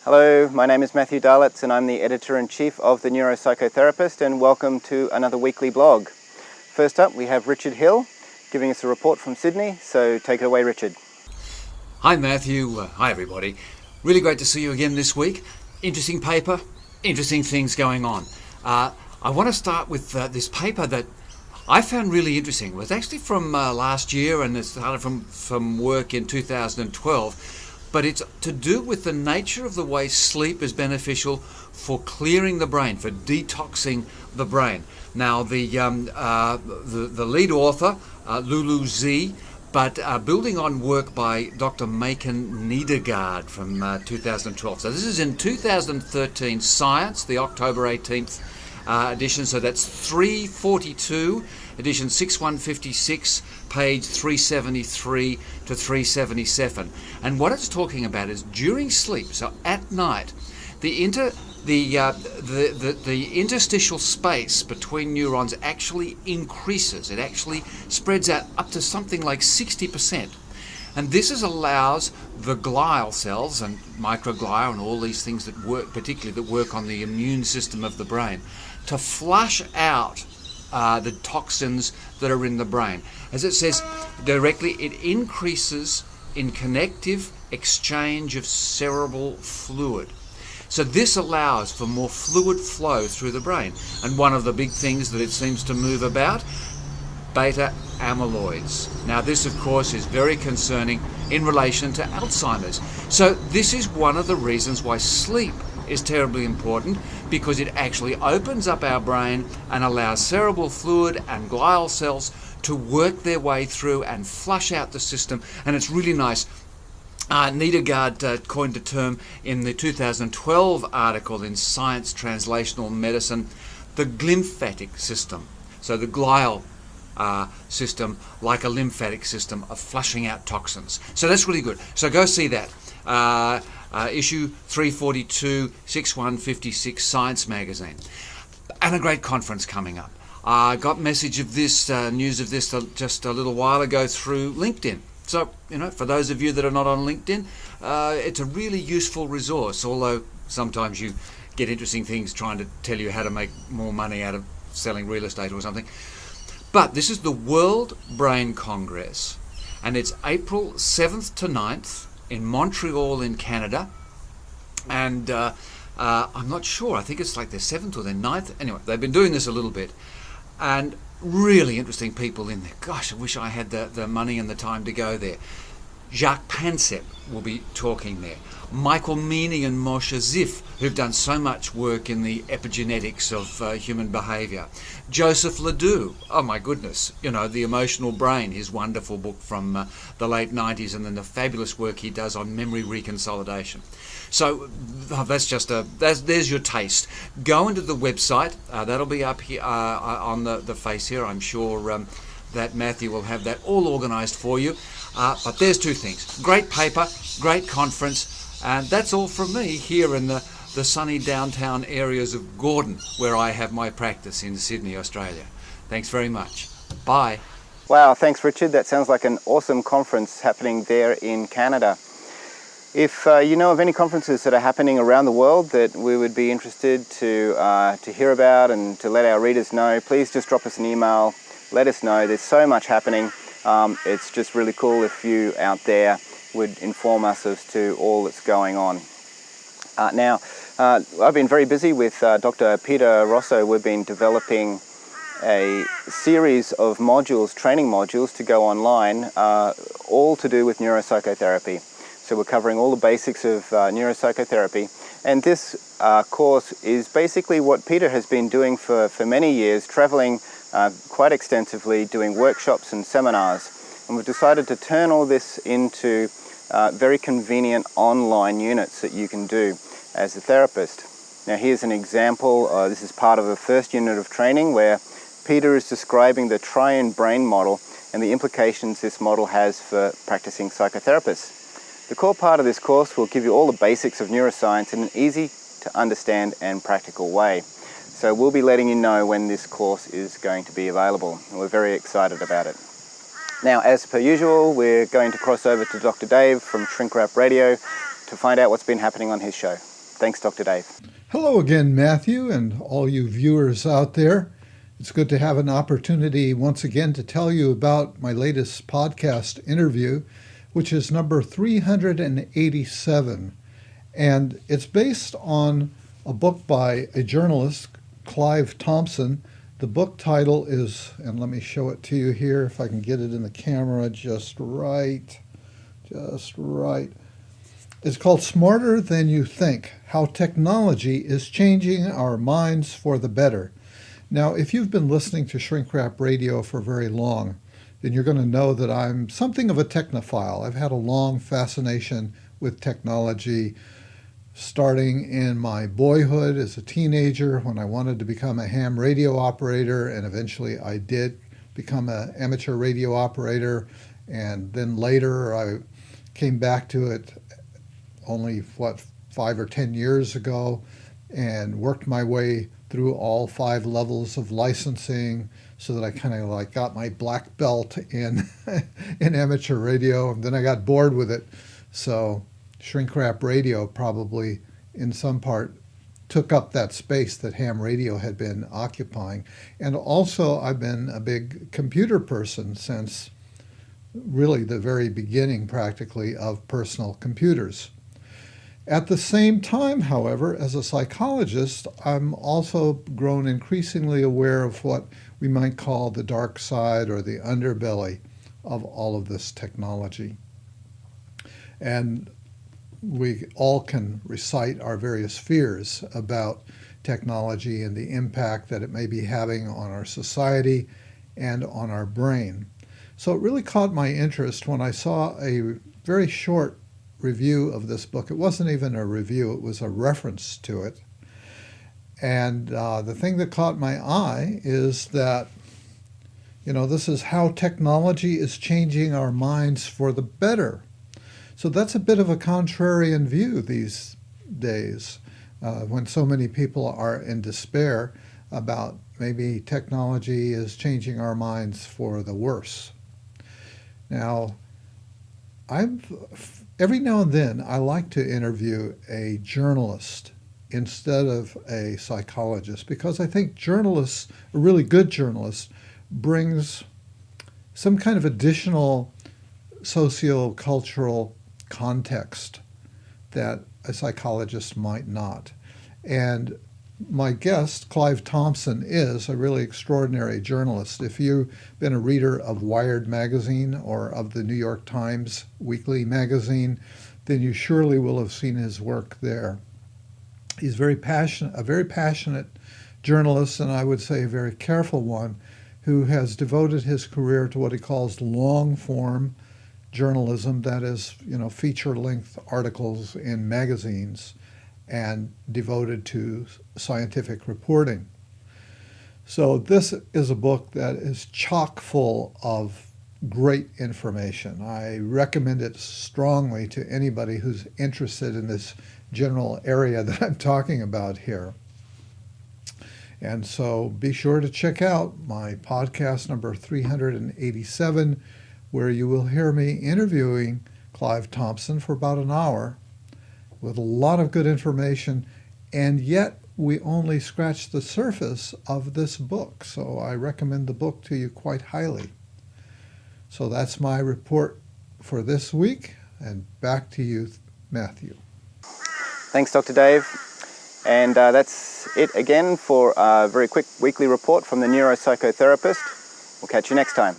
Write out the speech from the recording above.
Hello, my name is Matthew Darlitz and I'm the Editor-in-Chief of The Neuropsychotherapist, and welcome to another weekly blog. First up, we have Richard Hill giving us a report from Sydney, so take it away, Richard. Hi Matthew, hi everybody. Really great to see you again this week. Interesting paper, interesting things going on. I want to start with this paper that I found really interesting. It was actually from last year and it started from work in 2012. But it's to do with the nature of the way sleep is beneficial for clearing the brain, for detoxing the brain. Now, the lead author, Lulu Zhi, but building on work by Dr. Maken Nedergaard from 2012. So this is in 2013 Science, the October 18th edition. So that's 342, edition 6156, page 373 to 377. And what it's talking about is during sleep, so at night, the interstitial space between neurons actually increases. It actually spreads out up to something like 60%. And this allows the glial cells and microglia and all these things that work, particularly that work on the immune system of the brain, to flush out the toxins that are in the brain. As it says directly, it increases in connective exchange of cerebral fluid. So this allows for more fluid flow through the brain. And one of the big things that it seems to move about, beta amyloids. Now this of course is very concerning in relation to Alzheimer's. So this is one of the reasons why sleep is terribly important, because it actually opens up our brain and allows cerebral fluid and glial cells to work their way through and flush out the system. And it's really nice. Nedergaard coined a term in the 2012 article in Science Translational Medicine, the glymphatic system. So the glial system, like a lymphatic system of flushing out toxins. So that's really good. So go see that. Issue 342, 6156, Science Magazine. And a great conference coming up. I got message of this, news of this just a little while ago through LinkedIn. So, for those of you that are not on LinkedIn, it's a really useful resource, although sometimes you get interesting things trying to tell you how to make more money out of selling real estate or something. But this is the World Brain Congress, and it's April 7th to 9th in Montreal in Canada. And I'm not sure, I think it's like their 7th or their 9th. Anyway, they've been doing this a little bit. And really interesting people in there. Gosh, I wish I had the money and the time to go there. Jacques Pansep will be talking there. Michael Meany and Moshe Ziff, who've done so much work in the epigenetics of human behaviour. Joseph Ledoux, oh my goodness, The Emotional Brain, his wonderful book from the late 90s, and then the fabulous work he does on memory reconsolidation. So there's your taste. Go into the website, that'll be up here on the face here. I'm sure that Matthew will have that all organised for you. But there's two things. Great paper, great conference, and that's all from me here in the sunny downtown areas of Gordon, where I have my practice in Sydney, Australia. Thanks very much. Bye. Wow, thanks Richard. That sounds like an awesome conference happening there in Canada. If you know of any conferences that are happening around the world that we would be interested to hear about and to let our readers know, please just drop us an email. Let us know. There's so much happening. It's just really cool if you out there would inform us as to all that's going on. Now, I've been very busy with Dr. Peter Rosso. We've been developing a series of modules, training modules, to go online, all to do with neuropsychotherapy. So we're covering all the basics of neuropsychotherapy. And this course is basically what Peter has been doing for many years, traveling quite extensively, doing workshops and seminars. And we've decided to turn all this into very convenient online units that you can do as a therapist. Now here's an example. This is part of the first unit of training where Peter is describing the triune brain model and the implications this model has for practicing psychotherapists. The core part of this course will give you all the basics of neuroscience in an easy to understand and practical way. So we'll be letting you know when this course is going to be available, and we're very excited about it. Now, as per usual, we're going to cross over to Dr. Dave from Shrink Wrap Radio to find out what's been happening on his show. Thanks, Dr. Dave. Hello again, Matthew, and all you viewers out there. It's good to have an opportunity once again to tell you about my latest podcast interview, which is number 387. And it's based on a book by a journalist, Clive Thompson. The book title is, and let me show it to you here if I can get it in the camera just right. It's called Smarter Than You Think: How Technology is Changing Our Minds for the Better. Now, if you've been listening to Shrink Rap Radio for very long, then you're going to know that I'm something of a technophile. I've had a long fascination with technology, starting in my boyhood as a teenager when I wanted to become a ham radio operator, and eventually I did become an amateur radio operator, and then later I came back to it only, 5 or 10 years ago, and worked my way through all 5 levels of licensing so that I kind of like got my black belt in amateur radio, and then I got bored with it. So Shrink Rap Radio probably in some part took up that space that ham radio had been occupying. And also I've been a big computer person since really the very beginning practically of personal computers. At the same time, however, as a psychologist, I'm also grown increasingly aware of what we might call the dark side or the underbelly of all of this technology. And we all can recite our various fears about technology and the impact that it may be having on our society and on our brain. So it really caught my interest when I saw a very short review of this book. It wasn't even a review, it was a reference to it. And the thing that caught my eye is that, this is how technology is changing our minds for the better. So that's a bit of a contrarian view these days, when so many people are in despair about maybe technology is changing our minds for the worse. Now, every now and then I like to interview a journalist instead of a psychologist, because I think journalists, a really good journalist, brings some kind of additional socio-cultural context that a psychologist might not. And my guest, Clive Thompson, is a really extraordinary journalist. If you've been a reader of Wired magazine or of the New York Times weekly magazine, then you surely will have seen his work there. He's a very passionate journalist, and I would say a very careful one, who has devoted his career to what he calls long-form journalism, that is, feature-length articles in magazines, and devoted to scientific reporting. So this is a book that is chock full of great information. I recommend it strongly to anybody who's interested in this general area that I'm talking about here. And so be sure to check out my podcast number 387, where you will hear me interviewing Clive Thompson for about an hour with a lot of good information, and yet we only scratched the surface of this book. So I recommend the book to you quite highly. So that's my report for this week, and back to you, Matthew. Thanks, Dr. Dave. And that's it again for a very quick weekly report from the neuropsychotherapist. We'll catch you next time.